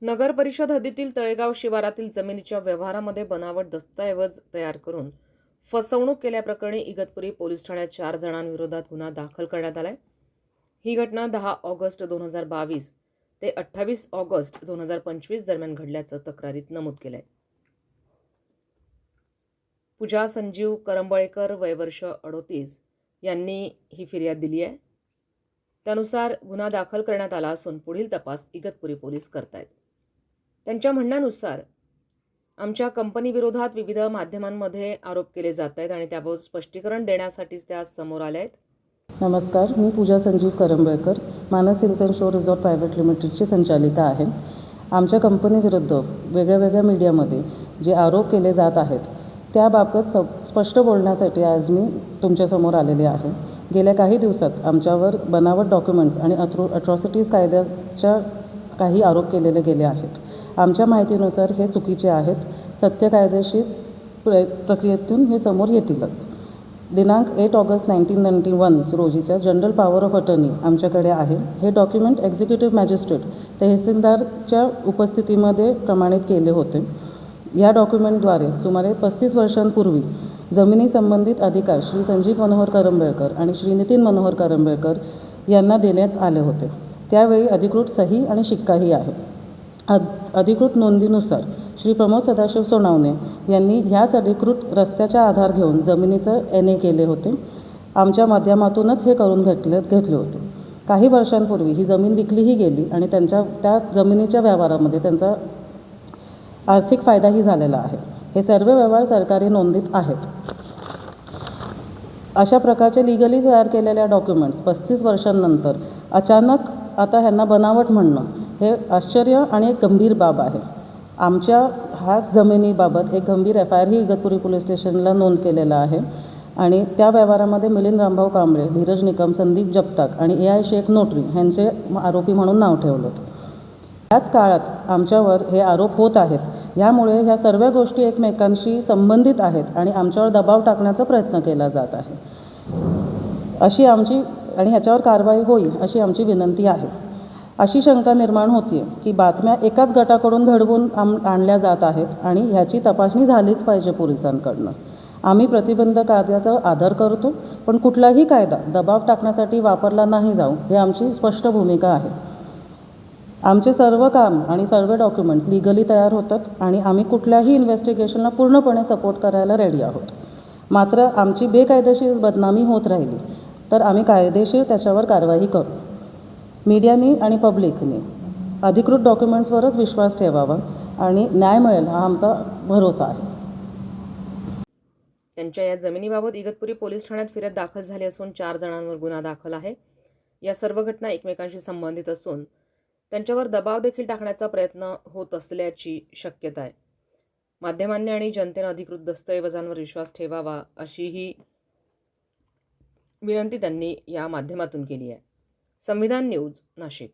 नगर परिषद हद्दीतील तळेगाव शिवारातील जमिनीच्या व्यवहारामध्ये बनावट दस्तऐवज तयार करून फसवणूक केल्याप्रकरणी इगतपुरी पोलीस ठाण्यात 4 जणांविरोधात गुन्हा दाखल करण्यात आलाय। ही घटना 10 ऑगस्ट 2022 ते 28 ऑगस्ट 2025 दरम्यान घडल्याचं तक्रारीत नमूद केलंय। पूजा संजीव करंबळेकर वय वर्ष 38 यांनी ही फिर्याद दिली आहे। त्यानुसार गुन्हा दाखल करण्यात आला असून पुढील तपास इगतपुरी पोलीस करतायत। त्यांच्या म्हणण्यानुसार आमच्या कंपनीविरोधात विविध माध्यमांमध्ये आरोप केले जात आहेत आणि त्याबाबत स्पष्टीकरण देण्यासाठीच त्या समोर आल्या आहेत। नमस्कार, मी पूजा Sanjeev Karambalekar, Manas hills and shore resort private लिमिटेडची संचालिका आहे। आमच्या कंपनीविरुद्ध वेगळ्या मीडियामध्ये जे आरोप केले जात आहेत त्याबाबत स्पष्ट बोलण्यासाठी आज मी तुमच्यासमोर आलेले आहे। गेल्या काही दिवसात आमच्यावर बनावट डॉक्युमेंट्स आणि अट्रॉसिटीज कायद्याच्या काही आरोप केलेले गेले आहेत। आमच्या माहितीनुसार हे चुकीचे आहेत। सत्य कायदेशीर प्रक्रियेतून हे समोर येतीलच। दिनांक 8 ऑगस्ट 1991 रोजीच्या जनरल पॉवर ऑफ अटर्नी आमच्याकडे आहे। हे डॉक्युमेंट एक्झिक्युटिव्ह मॅजिस्ट्रेट तहसीलदारच्या उपस्थितीमध्ये प्रमाणित केले होते। या डॉक्युमेंटद्वारे सुमारे 35 वर्षांपूर्वी जमिनी संबंधित अधिकार श्री संजीव मनोहर करंबळेकर आणि श्री नितीन मनोहर करंबळेकर यांना देण्यात आले होते। त्यावेळी अधिकृत सही आणि शिक्काही आहे। अधिकृत नोंदीनुसार श्री प्रमोद सदाशिव सोनावणे यांनी ह्याच अधिकृत रस्त्याचा आधार घेऊन जमिनीचं NA केले होते। आमच्या माध्यमातूनच हे करून घेतले होते। काही वर्षांपूर्वी ही जमीन विकलीही गेली आणि त्या जमिनीच्या व्यवहारामध्ये त्यांचा आर्थिक फायदाही झालेला आहे। हे सर्व व्यवहार सरकारी नोंदीत आहेत। अशा प्रकारचे लिगली तयार केलेल्या डॉक्युमेंट्स 35 वर्षांनंतर अचानक आता ह्यांना बनावट म्हणणं हे आश्चर्य आणि एक गंभीर बाब आहे। आमच्या ह्या जमिनीबाबत एक गंभीर FIR ही इगतपुरी पोलीस स्टेशनला नोंद केलेला आहे आणि त्या व्यवहारामध्ये मिलिंद रामभाऊ कांबळे, धीरज निकम, संदीप जगताप आणि AI शेख नोटरी यांचे आरोपी म्हणून नाव ठेवलं। याच काळात आमच्यावर हे आरोप होत आहेत। यामुळे ह्या सर्व गोष्टी एकमेकांशी संबंधित आहेत आणि आमच्यावर दबाव टाकण्याचा प्रयत्न केला जात आहे अशी आमची आणि ह्याच्यावर कारवाई होईल अशी आमची विनंती आहे। अशी शंका निर्माण होती की बातम्या एकाच गटाकडून घडवून आणल्या जात आहेत आणि ह्याची तपासणी झालीच पाहिजे पोलिसांकडनं। आम्ही प्रतिबंध कायद्याचा आदर करतो, पण कुठलाही कायदा दबाव टाकण्यासाठी वापरला नाही जाऊ हे आमची स्पष्ट भूमिका आहे। आमचे सर्व काम आणि सर्व डॉक्युमेंट्स लिगली तयार होतात आणि आम्ही कुठल्याही इन्व्हेस्टिगेशनला पूर्णपणे सपोर्ट करायला रेडी आहोत। मात्र आमची बेकायदेशीर बदनामी होत राहिली तर आम्ही कायदेशीर त्याच्यावर कारवाई करू। मीडियानी आणि पब्लिकने अधिकृत डॉक्युमेंट्सवरच विश्वास ठेवावा आणि न्याय मिळेल हा आमचा भरोसा आहे। त्यांच्या या जमिनीबाबत इगतपुरी पोलीस ठाण्यात फिर्याद दाखल झाली असून 4 जणांवर गुन्हा दाखल आहे। या सर्व घटना एकमेकांशी संबंधित असून त्यांच्यावर दबाव देखील टाकण्याचा प्रयत्न होत असल्याची शक्यता आहे। माध्यमांनी आणि जनतेने अधिकृत दस्तऐवजांवर विश्वास ठेवावा अशीही विनंती त्यांनी या माध्यमातून केली आहे। संविधान न्यूज, नाशिक।